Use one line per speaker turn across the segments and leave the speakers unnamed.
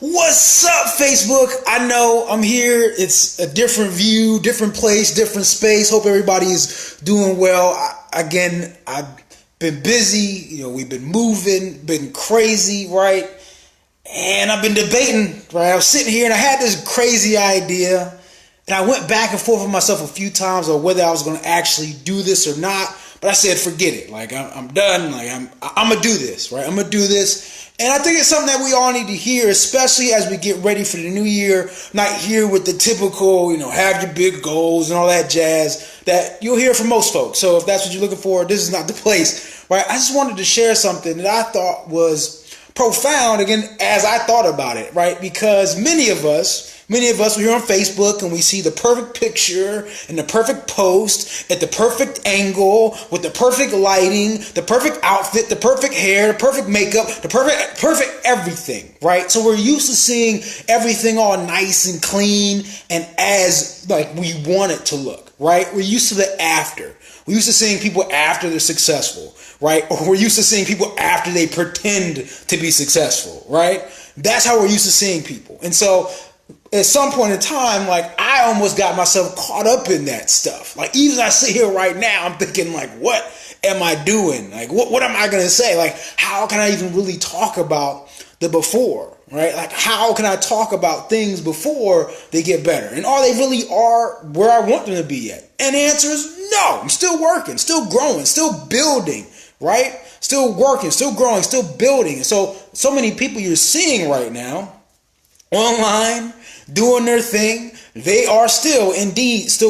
What's up, Facebook? I know I'm here. It's a different view, different place, different space. Hope everybody is doing well. I've been busy. We've been moving, been crazy, right? And I've been debating, right? I was sitting here and I had this crazy idea. And I went back and forth with myself a few times on whether I was going to actually do this or not. But I said, forget it. Like, I'm done. Like, I'm going to do this, right? I'm going to do this. And I think it's something that we all need to hear, especially as we get ready for the new year. Not here with the typical, have your big goals and all that jazz that you'll hear from most folks. So if that's what you're looking for, this is not the place, right? I just wanted to share something that I thought was profound, again, as I thought about it, right? Because many of us, we're here on Facebook and we see the perfect picture and the perfect post at the perfect angle with the perfect lighting, the perfect outfit, the perfect hair, the perfect makeup, the perfect everything, right? So we're used to seeing everything all nice and clean and as like we want it to look, right? We're used to the after. We're used to seeing people after they're successful, right? Or we're used to seeing people after they pretend to be successful, right? That's how we're used to seeing people. And so at some point in time, like, I almost got myself caught up in that stuff. Like, even as I sit here right now, I'm thinking, like, what am I doing? Like, what am I going to say? Like, how can I even really talk about the before, right? Like, how can I talk about things before they get better? And are they really are where I want them to be yet? And the answer is no. I'm still working, still growing, still building, right? Still working, still growing, still building. And so many people you're seeing right now online, doing their thing, they are still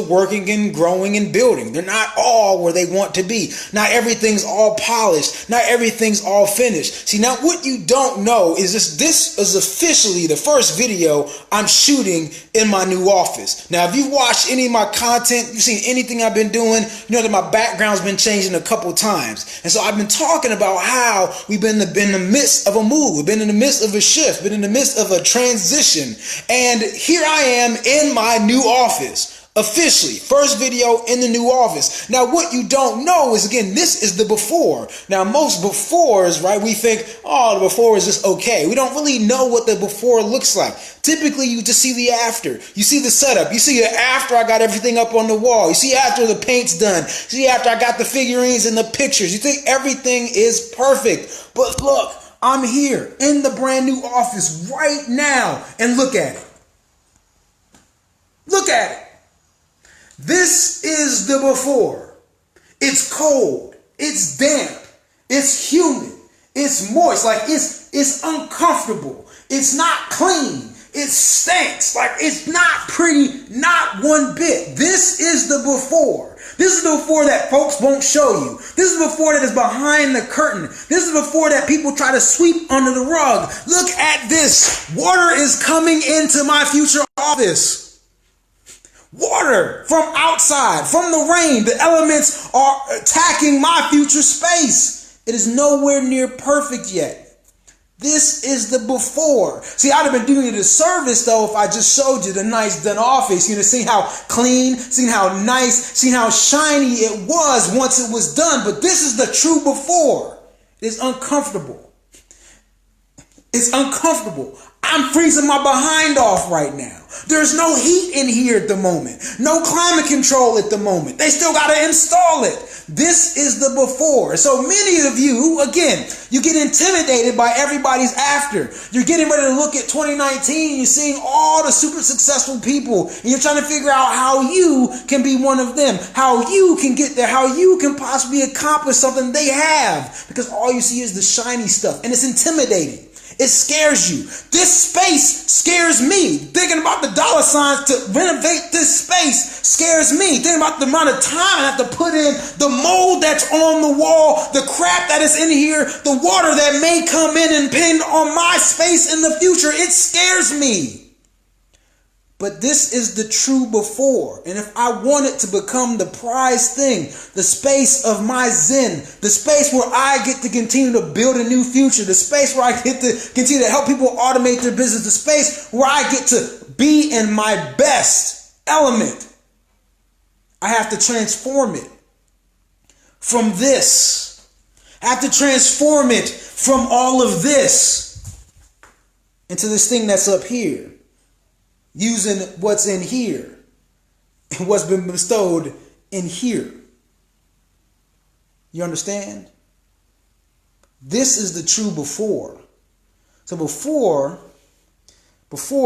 working and growing and building. They're not all where they want to be. Not everything's all polished. Not everything's all finished. See, now what you don't know is this is officially the first video I'm shooting in my new office. Now, if you've watched any of my content, you've seen anything I've been doing, you know that my background's been changing a couple times. And so I've been talking about how we've been in the midst of a move. We've been in the midst of a shift, been in the midst of a transition. And here I am in my new office, officially, first video in the new office. Now, what you don't know is, again, this is the before. Now, most befores, right, we think, oh, the before is just okay. We don't really know what the before looks like. Typically, you just see the after. You see the setup. You see it after I got everything up on the wall. You see after the paint's done. You see after I got the figurines and the pictures. You think everything is perfect. But look, I'm here in the brand new office right now, and look at it. Look at it. This is the before. It's cold. It's damp. It's humid. It's moist. Like, it's uncomfortable. It's not clean. It stinks. Like, it's not pretty, not one bit. This is the before. This is the before that folks won't show you. This is the before that is behind the curtain. This is the before that people try to sweep under the rug. Look at this. Water is coming into my future office. Water from outside, from the rain. The elements are attacking my future space. It is nowhere near perfect yet. This is the before. See, I'd have been doing you a disservice, though, if I just showed you the nice done office. See how clean, see how nice, see how shiny it was once it was done. But this is the true before. It's uncomfortable. It's uncomfortable. I'm freezing my behind off right now. There's no heat in here at the moment. No climate control at the moment. They still got to install it. This is the before. So many of you, again, you get intimidated by everybody's after. You're getting ready to look at 2019. You're seeing all the super successful people. And you're trying to figure out how you can be one of them. How you can get there. How you can possibly accomplish something they have. Because all you see is the shiny stuff. And it's intimidating. It scares you. This space scares me. Thinking about the dollar signs to renovate this space scares me. Thinking about the amount of time I have to put in, the mold that's on the wall, the crap that is in here, the water that may come in and pin on my space in the future. It scares me. But this is the true before. And if I want it to become the prized thing, the space of my zen, the space where I get to continue to build a new future, the space where I get to continue to help people automate their business, the space where I get to be in my best element, I have to transform it from this. I have to transform it from all of this. into this thing that's up here, using what's in here and what's been bestowed in here. You understand? This is the true before. So before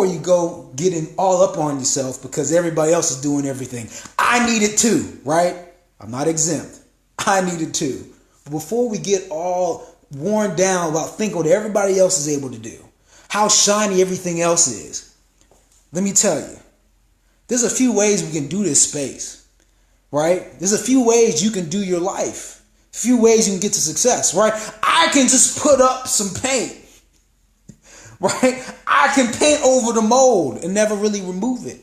you go getting all up on yourself because everybody else is doing everything. I need it too, right? I'm not exempt. I need it too. But before we get all worn down about thinking what everybody else is able to do, how shiny everything else is, let me tell you, there's a few ways we can do this space, right? There's a few ways you can do your life. A few ways you can get to success, right? I can just put up some paint, right? I can paint over the mold and never really remove it.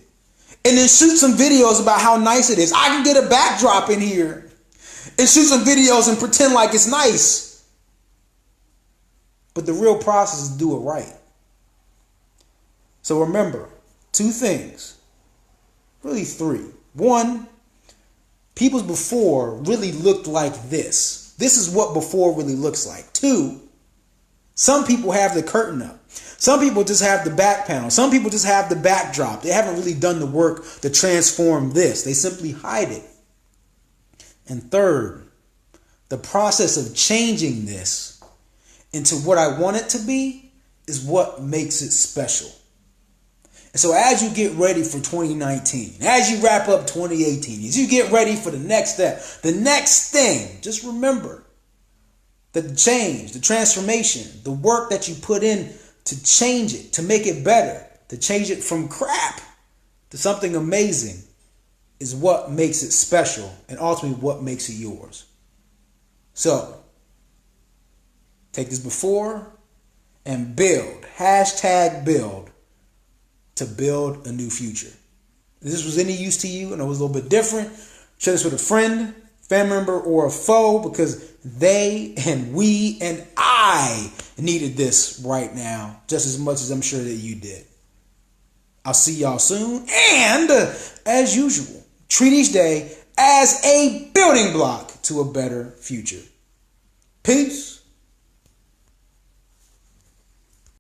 And then shoot some videos about how nice it is. I can get a backdrop in here and shoot some videos and pretend like it's nice. But the real process is to do it right. So remember, 2 things, really 3. 1, people's before really looked like this. This is what before really looks like. 2, some people have the curtain up. Some people just have the back panel. Some people just have the backdrop. They haven't really done the work to transform this. They simply hide it. And 3rd, the process of changing this into what I want it to be is what makes it special. And so as you get ready for 2019, as you wrap up 2018, as you get ready for the next step, the next thing, just remember that the change, the transformation, the work that you put in to change it, to make it better, to change it from crap to something amazing is what makes it special and ultimately what makes it yours. So, take this before and build, #build, to build a new future. If this was any use to you and it was a little bit different, share this with a friend, family member, or a foe because they and we and I needed this right now just as much as I'm sure that you did. I'll see y'all soon. And as usual, treat each day as a building block to a better future. Peace.